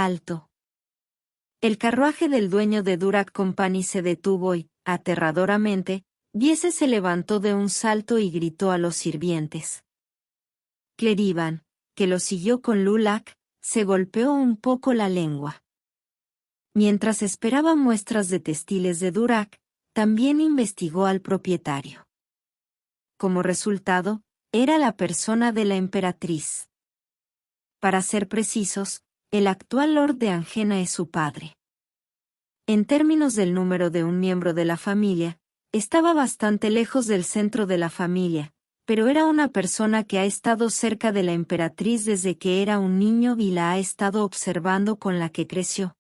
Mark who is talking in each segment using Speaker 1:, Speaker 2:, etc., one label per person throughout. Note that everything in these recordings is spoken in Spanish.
Speaker 1: alto. El carruaje del dueño de Durack Company se detuvo y, aterradoramente, Biese se levantó de un salto y gritó a los sirvientes. Clerivan, que lo siguió con Lulak, se golpeó un poco la lengua. Mientras esperaba muestras de textiles de Durack, también investigó al propietario. Como resultado, era la persona de la emperatriz. Para ser precisos, el actual Lord de Angena es su padre. En términos del número de un miembro de la familia, estaba bastante lejos del centro de la familia, pero era una persona que ha estado cerca de la emperatriz desde que era un niño y la ha estado observando con la que creció.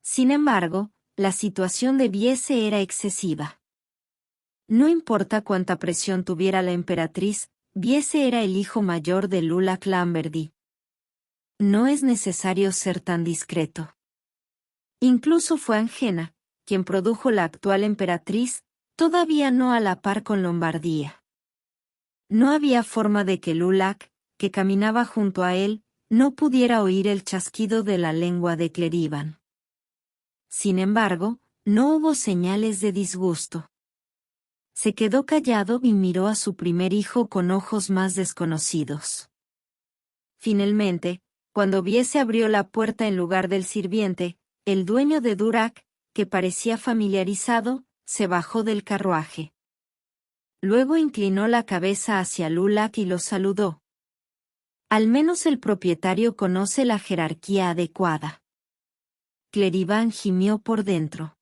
Speaker 1: Sin embargo, la situación de Biese era excesiva. No importa cuánta presión tuviera la emperatriz, Biese era el hijo mayor de Lulak Lamberdy. No es necesario ser tan discreto. Incluso fue Angena, quien produjo la actual emperatriz, todavía no a la par con Lombardía. No había forma de que Lulak, que caminaba junto a él, no pudiera oír el chasquido de la lengua de Clerivan. Sin embargo, no hubo señales de disgusto. Se quedó callado y miró a su primer hijo con ojos más desconocidos. Finalmente, cuando Biese abrió la puerta en lugar del sirviente, el dueño de Durack, que parecía familiarizado, se bajó del carruaje. Luego inclinó la cabeza hacia Lulak y lo saludó. Al menos el propietario conoce la jerarquía adecuada. Clerivan gimió por dentro.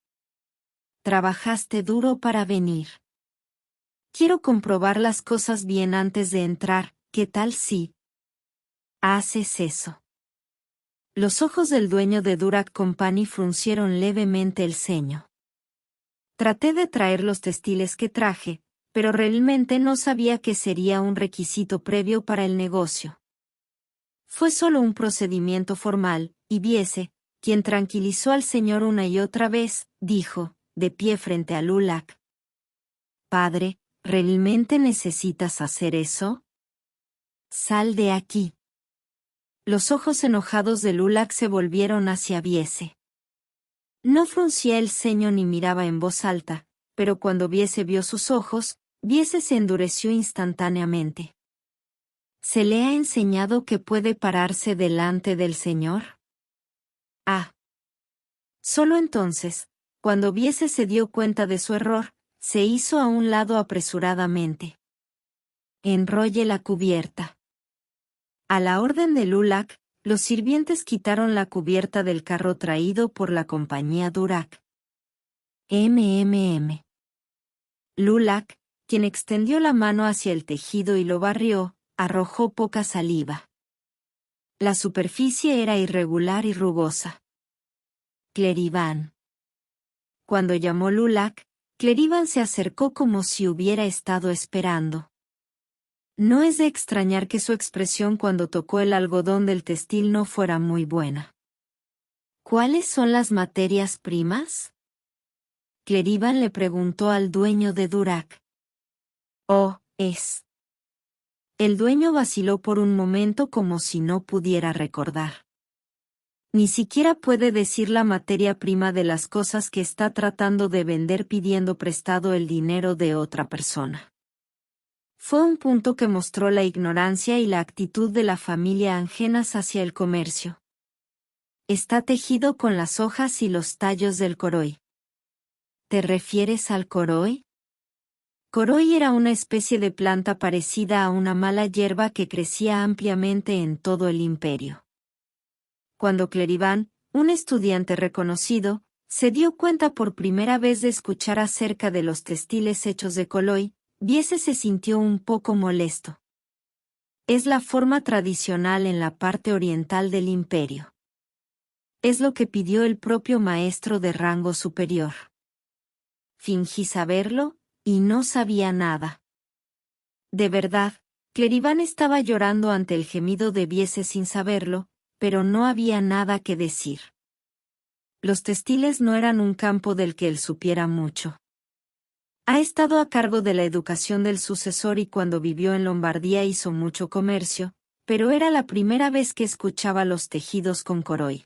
Speaker 1: Trabajaste duro para venir. Quiero comprobar las cosas bien antes de entrar, ¿qué tal si haces eso? Los ojos del dueño de Durack Company fruncieron levemente el ceño. Traté de traer los textiles que traje, pero realmente no sabía que sería un requisito previo para el negocio. Fue solo un procedimiento formal, y Biese, quien tranquilizó al señor una y otra vez, dijo, de pie frente a Lulak. Padre, ¿realmente necesitas hacer eso? Sal de aquí. Los ojos enojados de Lulak se volvieron hacia Biese. No fruncía el ceño ni miraba en voz alta, pero cuando Biese vio sus ojos, Biese se endureció instantáneamente. ¿Se le ha enseñado que puede pararse delante del Señor? Ah. Solo entonces, cuando Biese se dio cuenta de su error, se hizo a un lado apresuradamente. Enrolle la cubierta. A la orden de Lulak, los sirvientes quitaron la cubierta del carro traído por la compañía Durack. Lulak, quien extendió la mano hacia el tejido y lo barrió, arrojó poca saliva. La superficie era irregular y rugosa. Clerivan. Cuando llamó Lulak, Clerivan se acercó como si hubiera estado esperando. No es de extrañar que su expresión cuando tocó el algodón del textil no fuera muy buena. ¿Cuáles son las materias primas? Clerivan le preguntó al dueño de Durack. Oh, es. El dueño vaciló por un momento como si no pudiera recordar. Ni siquiera puede decir la materia prima de las cosas que está tratando de vender pidiendo prestado el dinero de otra persona. Fue un punto que mostró la ignorancia y la actitud de la familia Angenas hacia el comercio. Está tejido con las hojas y los tallos del coroi. ¿Te refieres al coroi? Coroi era una especie de planta parecida a una mala hierba que crecía ampliamente en todo el imperio. Cuando Clerivan, un estudiante reconocido, se dio cuenta por primera vez de escuchar acerca de los textiles hechos de coroi, Biese se sintió un poco molesto. Es la forma tradicional en la parte oriental del imperio. Es lo que pidió el propio maestro de rango superior. Fingí saberlo, y no sabía nada. De verdad, Clerivan estaba llorando ante el gemido de Biese sin saberlo, pero no había nada que decir. Los textiles no eran un campo del que él supiera mucho. Ha estado a cargo de la educación del sucesor y cuando vivió en Lombardía hizo mucho comercio, pero era la primera vez que escuchaba los tejidos con coroi.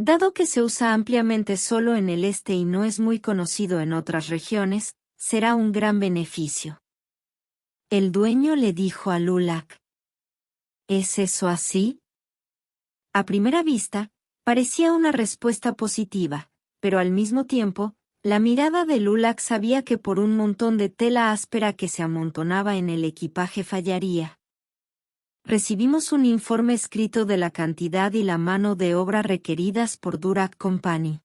Speaker 1: Dado que se usa ampliamente solo en el este y no es muy conocido en otras regiones, será un gran beneficio. El dueño le dijo a Lulak. ¿Es eso así? A primera vista, parecía una respuesta positiva, pero al mismo tiempo, la mirada de Lulak sabía que por un montón de tela áspera que se amontonaba en el equipaje fallaría. Recibimos un informe escrito de la cantidad y la mano de obra requeridas por Durack Company.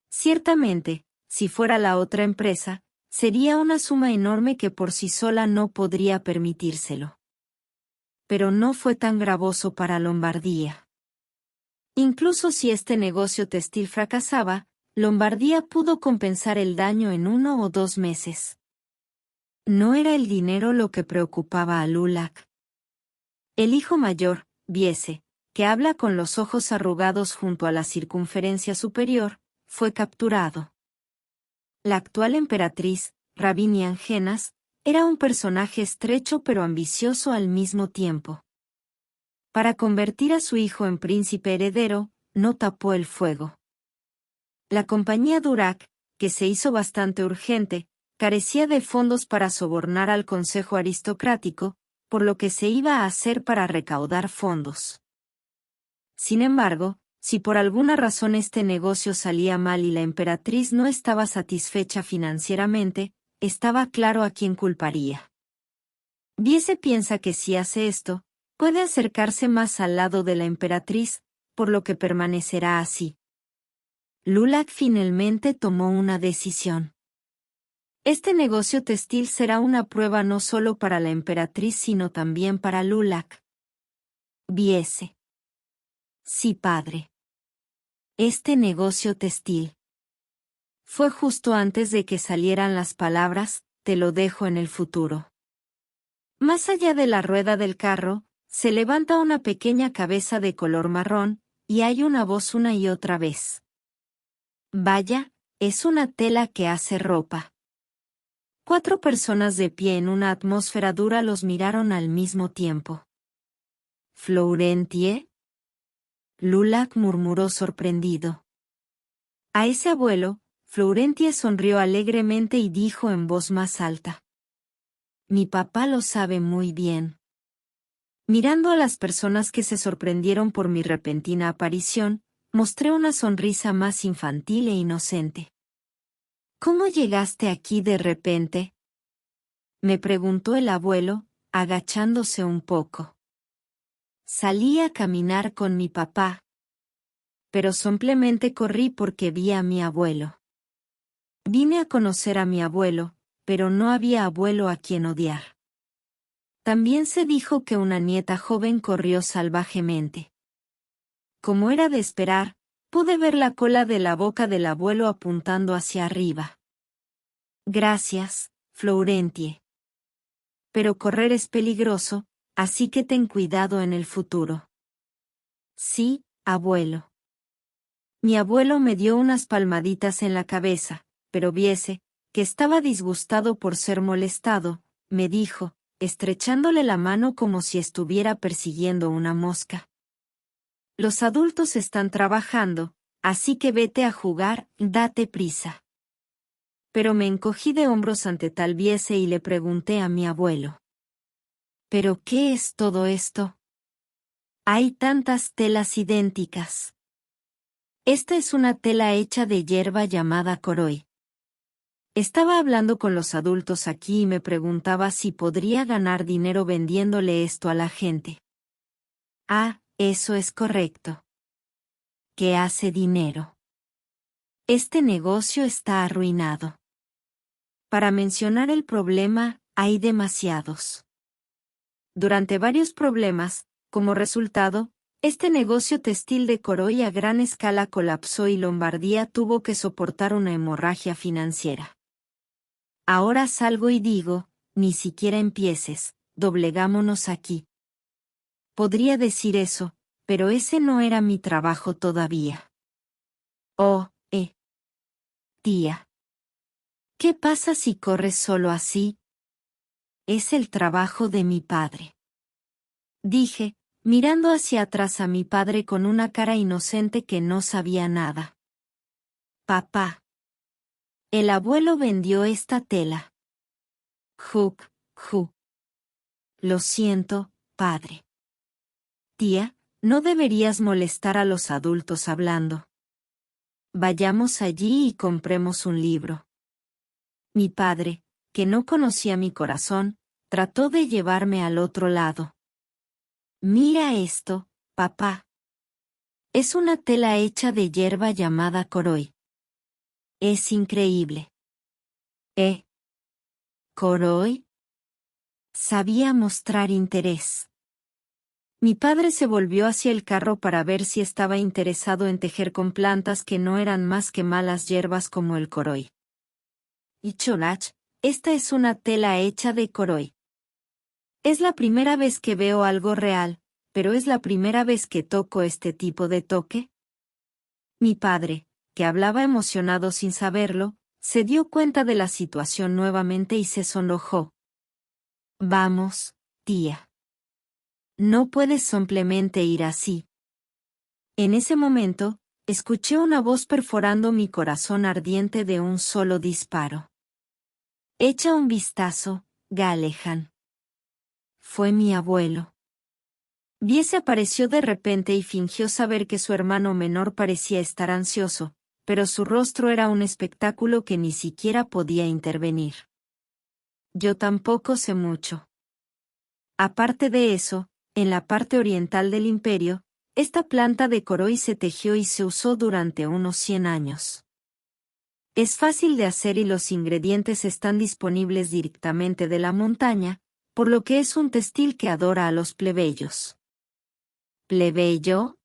Speaker 1: Ciertamente, si fuera la otra empresa, sería una suma enorme que por sí sola no podría permitírselo. Pero no fue tan gravoso para Lombardía. Incluso si este negocio textil fracasaba, Lombardía pudo compensar el daño en 1 o 2 meses. No era el dinero lo que preocupaba a Lulak. El hijo mayor, Biese, que habla con los ojos arrugados junto a la circunferencia superior, fue capturado. La actual emperatriz, Rabinian Genas, era un personaje estrecho pero ambicioso al mismo tiempo. Para convertir a su hijo en príncipe heredero, no tapó el fuego. La compañía Durack, que se hizo bastante urgente, carecía de fondos para sobornar al consejo aristocrático, por lo que se iba a hacer para recaudar fondos. Sin embargo, si por alguna razón este negocio salía mal y la emperatriz no estaba satisfecha financieramente, estaba claro a quién culparía. Biese piensa que si hace esto, puede acercarse más al lado de la emperatriz, por lo que permanecerá así. Lulak finalmente tomó una decisión. Este negocio textil será una prueba no solo para la emperatriz sino también para Lulak. Biese. Sí, padre. Este negocio textil. Fue justo antes de que salieran las palabras, te lo dejo en el futuro. Más allá de la rueda del carro, se levanta una pequeña cabeza de color marrón, y hay una voz una y otra vez. Vaya, es una tela que hace ropa. 4 personas de pie en una atmósfera dura los miraron al mismo tiempo. ¿Florentie? Lulak murmuró sorprendido. A ese abuelo, Florentie sonrió alegremente y dijo en voz más alta. Mi papá lo sabe muy bien. Mirando a las personas que se sorprendieron por mi repentina aparición, mostré una sonrisa más infantil e inocente. ¿Cómo llegaste aquí de repente? Me preguntó el abuelo, agachándose un poco. Salí a caminar con mi papá. Pero simplemente corrí porque vi a mi abuelo. Vine a conocer a mi abuelo, pero no había abuelo a quien odiar. También se dijo que una nieta joven corrió salvajemente. Como era de esperar, pude ver la cola de la boca del abuelo apuntando hacia arriba. Gracias, Florentie. Pero correr es peligroso, así que ten cuidado en el futuro. Sí, abuelo. Mi abuelo me dio unas palmaditas en la cabeza, pero Biese, que estaba disgustado por ser molestado, me dijo, estrechándole la mano como si estuviera persiguiendo una mosca. Los adultos están trabajando, así que vete a jugar, date prisa. Pero me encogí de hombros ante tal Biese y le pregunté a mi abuelo. ¿Pero qué es todo esto? Hay tantas telas idénticas. Esta es una tela hecha de hierba llamada coroi. Estaba hablando con los adultos aquí y me preguntaba si podría ganar dinero vendiéndole esto a la gente. Ah, eso es correcto. ¿Qué hace dinero? Este negocio está arruinado. Para mencionar el problema, hay demasiados. Durante varios problemas, como resultado, este negocio textil de Coroi a gran escala colapsó y Lombardía tuvo que soportar una hemorragia financiera. Ahora salgo y digo, ni siquiera empieces, doblegámonos aquí. Podría decir eso, pero ese no era mi trabajo todavía. Oh, tía. ¿Qué pasa si corres solo así? Es el trabajo de mi padre. Dije, mirando hacia atrás a mi padre con una cara inocente que no sabía nada. Papá. El abuelo vendió esta tela. Juk, ju. Lo siento, padre. Tía, no deberías molestar a los adultos hablando. Vayamos allí y compremos un libro. Mi padre, que no conocía mi corazón, trató de llevarme al otro lado. Mira esto, papá. Es una tela hecha de hierba llamada coroy. Es increíble. ¿Coroy? Sabía mostrar interés. Mi padre se volvió hacia el carro para ver si estaba interesado en tejer con plantas que no eran más que malas hierbas como el coroy. Y Cholach, esta es una tela hecha de coroy. Es la primera vez que veo algo real, pero es la primera vez que toco este tipo de toque. Mi padre, que hablaba emocionado sin saberlo, se dio cuenta de la situación nuevamente y se sonrojó. Vamos, tía. No puedes simplemente ir así. En ese momento, escuché una voz perforando mi corazón ardiente de un solo disparo. Echa un vistazo, Galehan. Fue mi abuelo. Viese apareció de repente y fingió saber que su hermano menor parecía estar ansioso, pero su rostro era un espectáculo que ni siquiera podía intervenir. Yo tampoco sé mucho. Aparte de eso, en la parte oriental del imperio, esta planta de coroy se tejió y se usó durante unos 100 años. Es fácil de hacer y los ingredientes están disponibles directamente de la montaña, por lo que es un textil que adora a los plebeyos. ¿Plebeyo?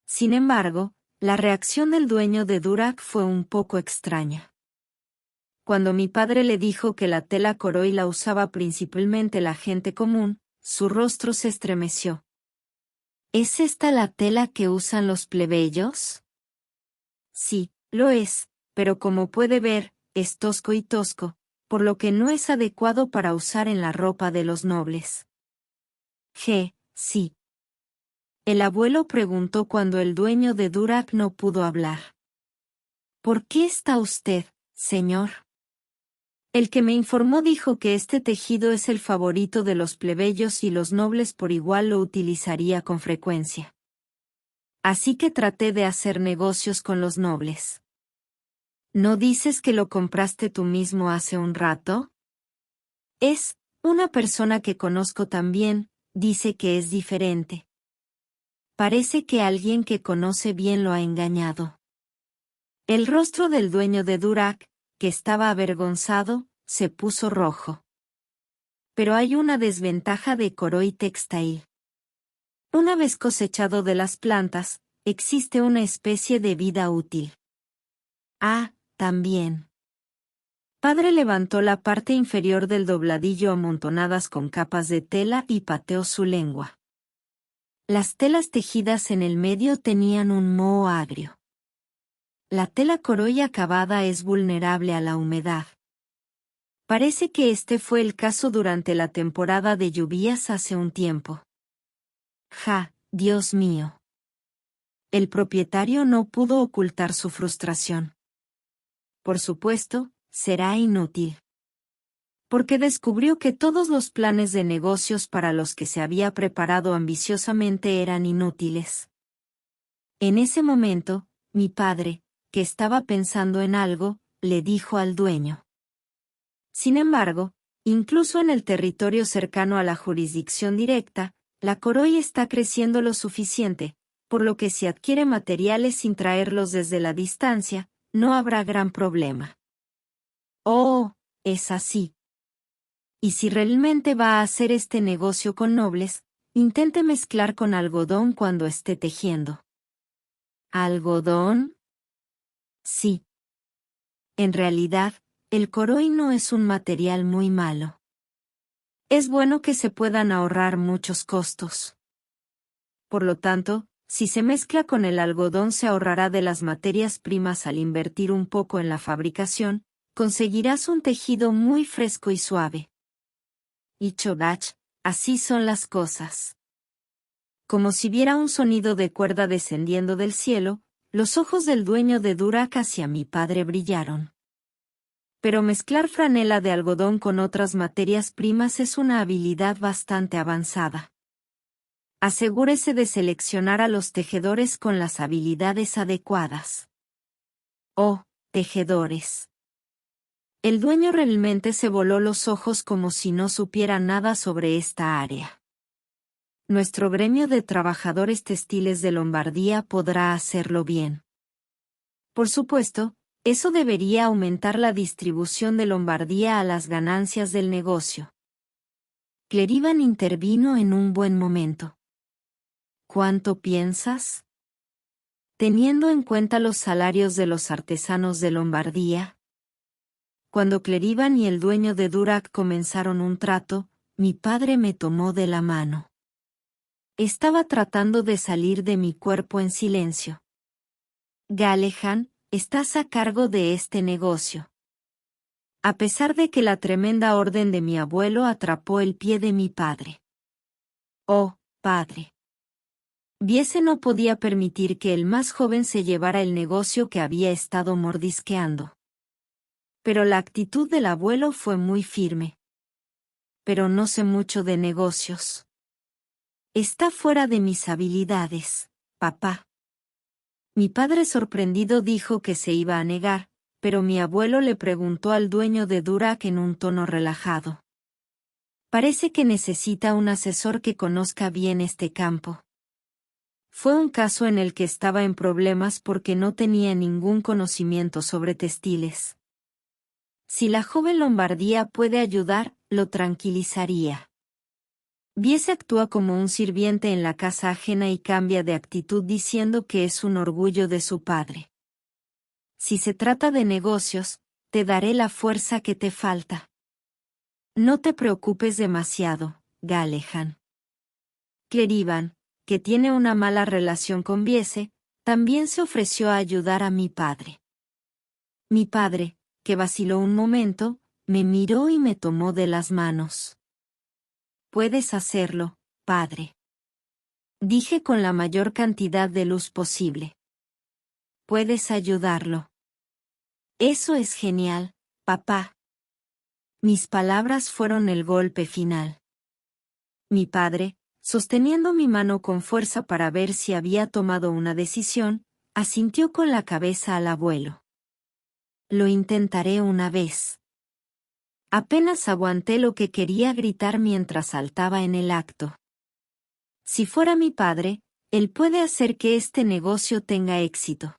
Speaker 1: Sin embargo, la reacción del dueño de Durack fue un poco extraña. Cuando mi padre le dijo que la tela coroy la usaba principalmente la gente común, su rostro se estremeció. ¿Es esta la tela que usan los plebeyos? Sí, lo es, pero como puede ver, es tosco y tosco, por lo que no es adecuado para usar en la ropa de los nobles. Sí. El abuelo preguntó cuando el dueño de Durack no pudo hablar. ¿Por qué está usted, señor? El que me informó dijo que este tejido es el favorito de los plebeyos y los nobles por igual lo utilizaría con frecuencia. Así que traté de hacer negocios con los nobles. ¿No dices que lo compraste tú mismo hace un rato? Una persona que conozco también, dice que es diferente. Parece que alguien que conoce bien lo ha engañado. El rostro del dueño de Durack, que estaba avergonzado, se puso rojo. Pero hay una desventaja de coroy textil. Una vez cosechado de las plantas, existe una especie de vida útil. También. Padre levantó la parte inferior del dobladillo amontonadas con capas de tela y pateó su lengua. Las telas tejidas en el medio tenían un moho agrio. La tela coroy acabada es vulnerable a la humedad. Parece que este fue el caso durante la temporada de lluvias hace un tiempo. Dios mío. El propietario no pudo ocultar su frustración. Por supuesto, será inútil. Porque descubrió que todos los planes de negocios para los que se había preparado ambiciosamente eran inútiles. En ese momento, mi padre, que estaba pensando en algo, le dijo al dueño. Sin embargo, incluso en el territorio cercano a la jurisdicción directa, la coroy está creciendo lo suficiente, por lo que si adquiere materiales sin traerlos desde la distancia, no habrá gran problema. Oh, es así. Y si realmente va a hacer este negocio con nobles, intente mezclar con algodón cuando esté tejiendo. ¿Algodón? Sí. En realidad, el coroy no es un material muy malo. Es bueno que se puedan ahorrar muchos costos. Por lo tanto, si se mezcla con el algodón se ahorrará de las materias primas al invertir un poco en la fabricación, conseguirás un tejido muy fresco y suave. Y Chodach, así son las cosas. Como si viera un sonido de cuerda descendiendo del cielo, los ojos del dueño de Durack hacia mi padre brillaron. Pero mezclar franela de algodón con otras materias primas es una habilidad bastante avanzada. Asegúrese de seleccionar a los tejedores con las habilidades adecuadas. Oh, tejedores. El dueño realmente se voló los ojos como si no supiera nada sobre esta área. Nuestro gremio de trabajadores textiles de Lombardía podrá hacerlo bien. Por supuesto, eso debería aumentar la distribución de Lombardía a las ganancias del negocio. Clerivan intervino en un buen momento. ¿Cuánto piensas? Teniendo en cuenta los salarios de los artesanos de Lombardía. Cuando Clerivan y el dueño de Durack comenzaron un trato, mi padre me tomó de la mano. Estaba tratando de salir de mi cuerpo en silencio. Gallehan, estás a cargo de este negocio. A pesar de que la tremenda orden de mi abuelo atrapó el pie de mi padre. Oh, padre. Viese no podía permitir que el más joven se llevara el negocio que había estado mordisqueando. Pero la actitud del abuelo fue muy firme. Pero no sé mucho de negocios. Está fuera de mis habilidades, papá. Mi padre sorprendido dijo que se iba a negar, pero mi abuelo le preguntó al dueño de Durack en un tono relajado. Parece que necesita un asesor que conozca bien este campo. Fue un caso en el que estaba en problemas porque no tenía ningún conocimiento sobre textiles. Si la joven Lombardía puede ayudar, lo tranquilizaría. Viese actúa como un sirviente en la casa ajena y cambia de actitud diciendo que es un orgullo de su padre. Si se trata de negocios, te daré la fuerza que te falta. No te preocupes demasiado, Gallehan. Clerivan, que tiene una mala relación con Viese, también se ofreció a ayudar a mi padre. Mi padre, que vaciló un momento, me miró y me tomó de las manos. Puedes hacerlo, padre. Dije con la mayor cantidad de luz posible. Puedes ayudarlo. Eso es genial, papá. Mis palabras fueron el golpe final. Mi padre, sosteniendo mi mano con fuerza para ver si había tomado una decisión, asintió con la cabeza al abuelo. Lo intentaré una vez. Apenas aguanté lo que quería gritar mientras saltaba en el acto. Si fuera mi padre, él puede hacer que este negocio tenga éxito.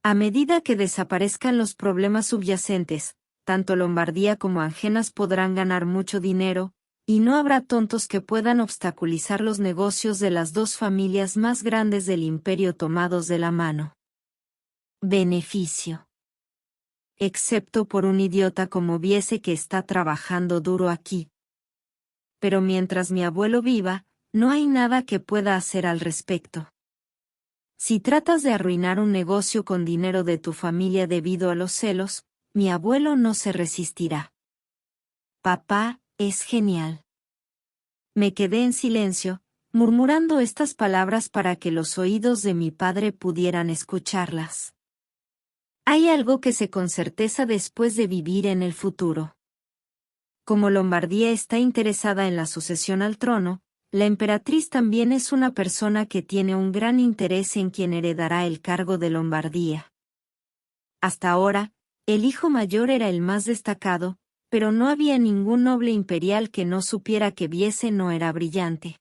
Speaker 1: A medida que desaparezcan los problemas subyacentes, tanto Lombardía como Angenas podrán ganar mucho dinero, y no habrá tontos que puedan obstaculizar los negocios de las dos familias más grandes del imperio tomados de la mano. Beneficio. Excepto por un idiota como Viese que está trabajando duro aquí. Pero mientras mi abuelo viva, no hay nada que pueda hacer al respecto. Si tratas de arruinar un negocio con dinero de tu familia debido a los celos, mi abuelo no se resistirá. Papá, es genial. Me quedé en silencio, murmurando estas palabras para que los oídos de mi padre pudieran escucharlas. Hay algo que sé con certeza después de vivir en el futuro. Como Lombardía está interesada en la sucesión al trono, la emperatriz también es una persona que tiene un gran interés en quien heredará el cargo de Lombardía. Hasta ahora, el hijo mayor era el más destacado, pero no había ningún noble imperial que no supiera que Viese no era brillante.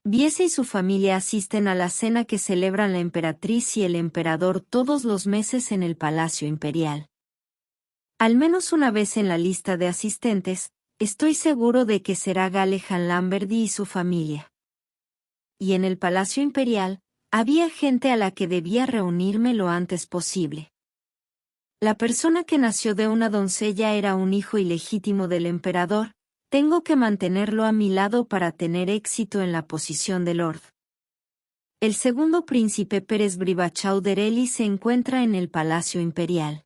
Speaker 1: Viese y su familia asisten a la cena que celebran la emperatriz y el emperador todos los meses en el Palacio Imperial. Al menos una vez en la lista de asistentes, estoy seguro de que será Gallehan Lamberdy y su familia. Y en el Palacio Imperial, había gente a la que debía reunirme lo antes posible. La persona que nació de una doncella era un hijo ilegítimo del emperador. Tengo que mantenerlo a mi lado para tener éxito en la posición de Lord. El segundo príncipe Pérez Brivachauderelli se encuentra en el Palacio Imperial.